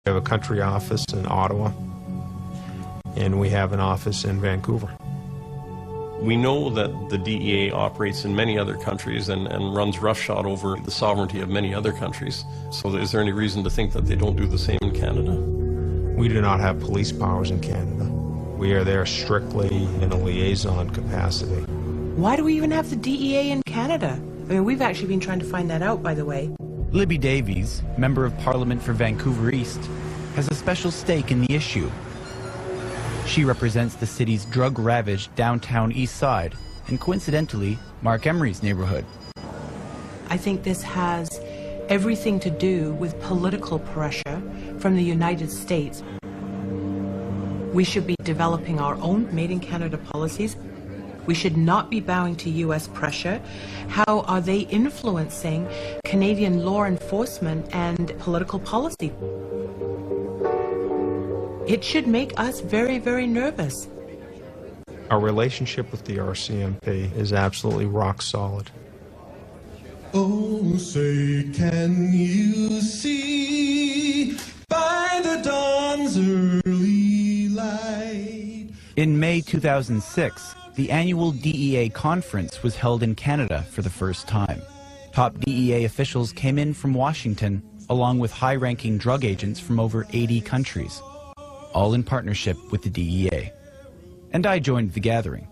We have a country office in Ottawa, and we have an office in Vancouver. We know that the DEA operates in many other countries and runs roughshod over the sovereignty of many other countries. So is there any reason to think that they don't do the same in Canada? We do not have police powers in Canada. We are there strictly in a liaison capacity. Why do we even have the DEA in Canada? I mean, we've actually been trying to find that out, by the way. Libby Davies, Member of Parliament for Vancouver East, has a special stake in the issue. She represents the city's drug-ravaged downtown east side, and coincidentally, Marc Emery's neighborhood. I think this has everything to do with political pressure from the United States. We should be developing our own made-in-Canada policies. We should not be bowing to U.S. pressure. How are they influencing Canadian law enforcement and political policy? It should make us very, very nervous. Our relationship with the RCMP is absolutely rock solid. Oh, say, can you see by the dawn's early light? In May 2006, the annual DEA conference was held in Canada for the first time. Top DEA officials came in from Washington, along with high-ranking drug agents from over 80 countries, all in partnership with the DEA. And I joined the gathering.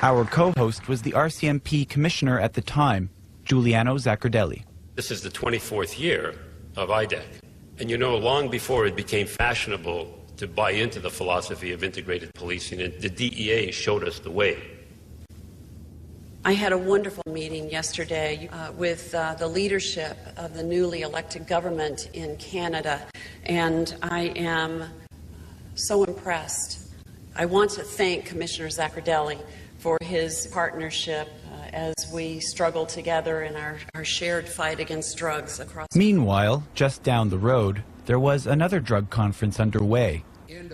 Our co-host was the RCMP commissioner at the time, Giuliano Zaccardelli. This is the 24th year of IDEC. And you know, long before it became fashionable to buy into the philosophy of integrated policing, the DEA showed us the way. I had a wonderful meeting yesterday with the leadership of the newly elected government in Canada, and I am so impressed. I want to thank Commissioner Zaccardelli for his partnership as we struggle together in our shared fight against drugs across. Meanwhile, just down the road, there was another drug conference underway,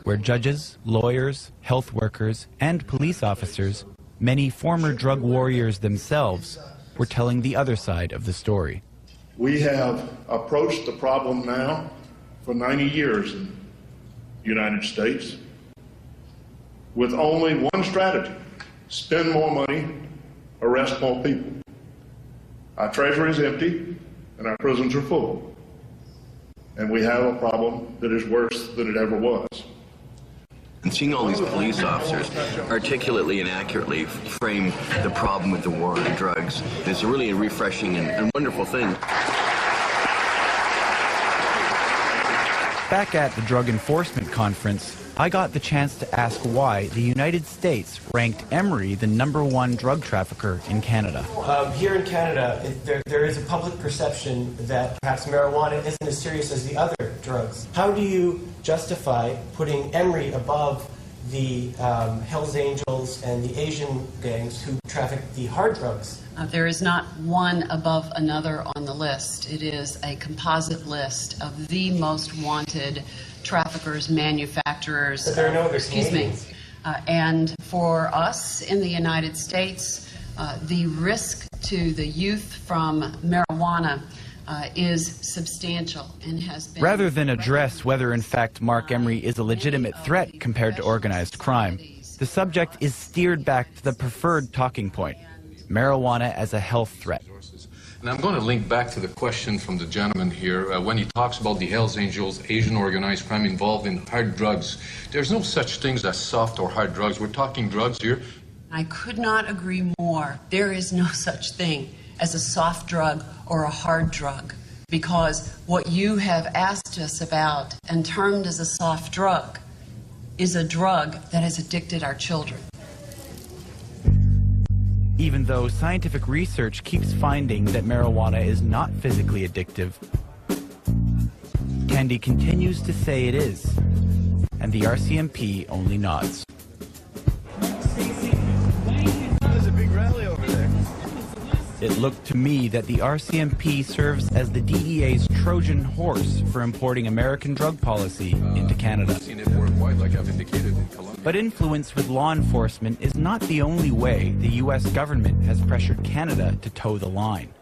where judges, lawyers, health workers, and police officers, many former drug warriors themselves, were telling the other side of the story. We have approached the problem now for 90 years in the United States with only one strategy: spend more money, arrest more people. Our treasury is empty and our prisons are full. And we have a problem that is worse than it ever was. And seeing all these police officers articulately and accurately frame the problem with the war on drugs is really a refreshing and wonderful thing. Back at the Drug Enforcement Conference, I got the chance to ask why the United States ranked Emery the #1 drug trafficker in Canada. Here in Canada, there is a public perception that perhaps marijuana isn't as serious as the other drugs. How do you justify putting Emery above the Hells Angels and the Asian gangs who traffic the hard drugs? There is not one above another on the list. It is a composite list of the most wanted traffickers, manufacturers. But there are no other Canadians. And for us in the United States, the risk to the youth from marijuana is substantial and has been... Rather than address whether in fact Marc Emery is a legitimate threat compared to organized crime, the subject is steered back to the preferred talking point: marijuana as a health threat. And I'm going to link back to the question from the gentleman here. When he talks about the Hells Angels, Asian organized crime involved in hard drugs, there's no such things as soft or hard drugs. We're talking drugs here. I could not agree more. There is no such thing as a soft drug or a hard drug, because what you have asked us about and termed as a soft drug is a drug that has addicted our children. Even though scientific research keeps finding that marijuana is not physically addictive, Candy continues to say it is, and the RCMP only nods. There's a big rally over there. It looked to me that the RCMP serves as the DEA's Trojan horse for importing American drug policy into Canada. I've seen it worldwide, like I've indicated in Colombia. But influence with law enforcement is not the only way the U.S. government has pressured Canada to toe the line.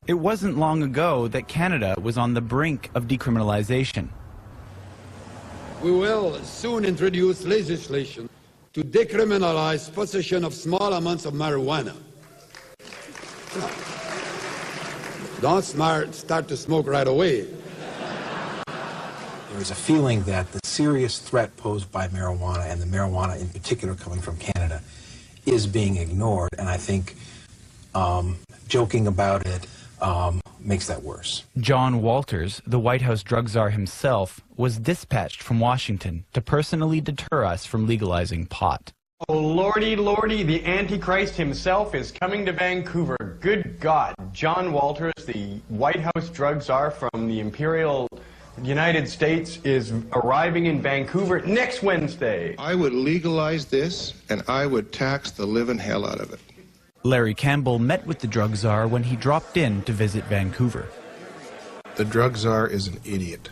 It wasn't long ago that Canada was on the brink of decriminalization. We will soon introduce legislation to decriminalize possession of small amounts of marijuana. Don't start to smoke right away. There is a feeling that the serious threat posed by marijuana, and the marijuana in particular coming from Canada, is being ignored, and I think joking about it makes that worse. John Walters, the White House drug czar himself, was dispatched from Washington to personally deter us from legalizing pot. Oh, lordy, lordy, the Antichrist himself is coming to Vancouver. Good God. John Walters, the White House drug czar from the Imperial United States, is arriving in Vancouver next Wednesday. I would legalize this, and I would tax the living hell out of it. Larry Campbell met with the drug czar when he dropped in to visit Vancouver. The drug czar is an idiot.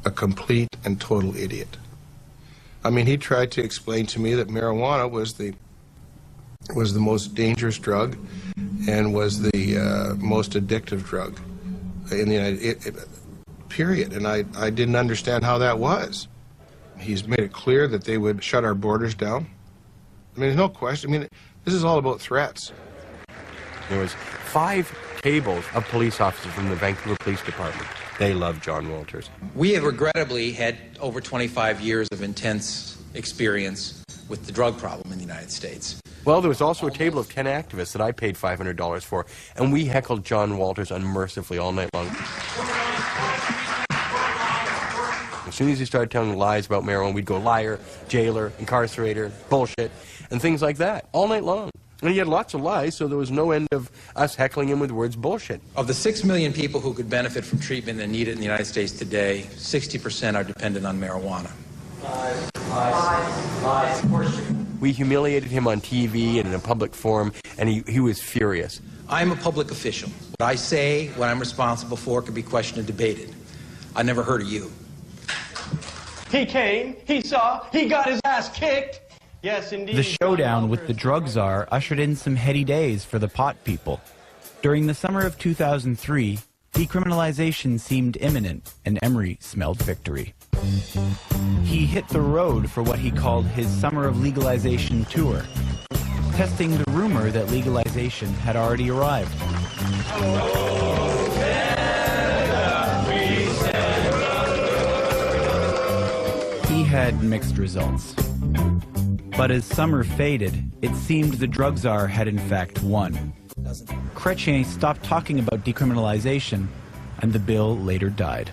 A complete and total idiot. I mean, he tried to explain to me that marijuana was the most dangerous drug and was the most addictive drug in the United States, period. And I didn't understand how that was. He's made it clear that they would shut our borders down. I mean, there's no question. I mean, this is all about threats. There was 5 tables of police officers from the Vancouver Police Department. They love John Walters. We have regrettably had over 25 years of intense experience with the drug problem in the United States. Well, there was also a table of 10 activists that I paid $500 for, and we heckled John Walters unmercifully all night long. As soon as he started telling lies about marijuana, we'd go liar, jailer, incarcerator, bullshit, and things like that, all night long. And he had lots of lies, so there was no end of us heckling him with words bullshit. Of the 6 million people who could benefit from treatment and need it in the United States today, 60% are dependent on marijuana. We humiliated him on TV and in a public forum, and he was furious. I'm a public official. What I say, what I'm responsible for, can be questioned and debated. I never heard of you. He came, he saw, he got his ass kicked. Yes, indeed. The showdown with the drug czar ushered in some heady days for the pot people. During the summer of 2003, decriminalization seemed imminent, and Emery smelled victory. He hit the road for what he called his Summer of Legalization tour, testing the rumor that legalization had already arrived. He had mixed results. But as summer faded, it seemed the drug czar had in fact won. Chrétien stopped talking about decriminalization, and the bill later died.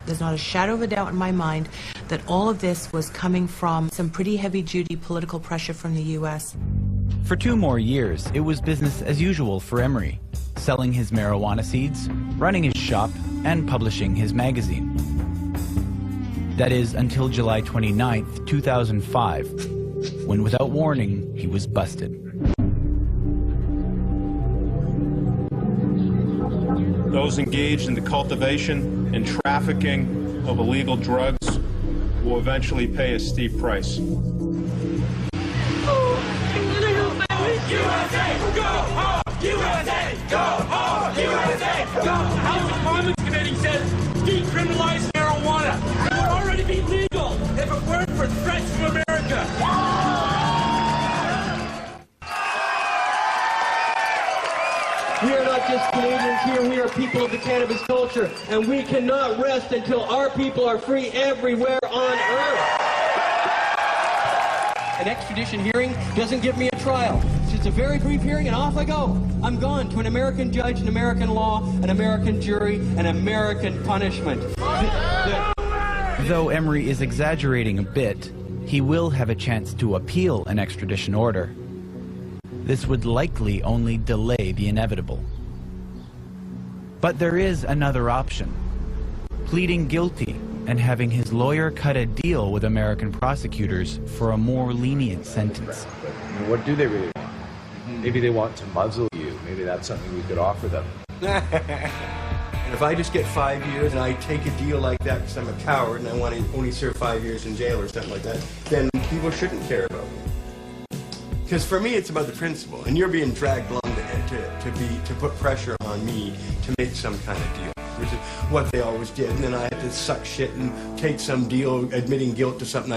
There's not a shadow of a doubt in my mind that all of this was coming from some pretty heavy-duty political pressure from the U.S. For 2 more years, it was business as usual for Emery, selling his marijuana seeds, running his shop, and publishing his magazine. That is until July 29th, 2005, when without warning, he was busted. Those engaged in the cultivation and trafficking of illegal drugs will eventually pay a steep price. House of Commons Committee says decriminalize marijuana. It would already be legal if it weren't for threats from America. We are not just Canadians here, we are people of the cannabis culture, and we cannot rest until our people are free everywhere on earth. An extradition hearing doesn't give me a trial. It's just a very brief hearing and off I go. I'm gone to an American judge, an American law, an American jury, an American punishment. Though Emery is exaggerating a bit, he will have a chance to appeal an extradition order. This would likely only delay the inevitable. But there is another option: pleading guilty and having his lawyer cut a deal with American prosecutors for a more lenient sentence. What do they really want? Maybe they want to muzzle you. Maybe that's something we could offer them. And if I just get 5 years and I take a deal like that because I'm a coward and I want to only serve 5 years in jail or something like that, then people shouldn't care about me. Because for me, it's about the principle, and you're being dragged along to put pressure on me to make some kind of deal, which is what they always did. And then I had to suck shit and take some deal, admitting guilt to something I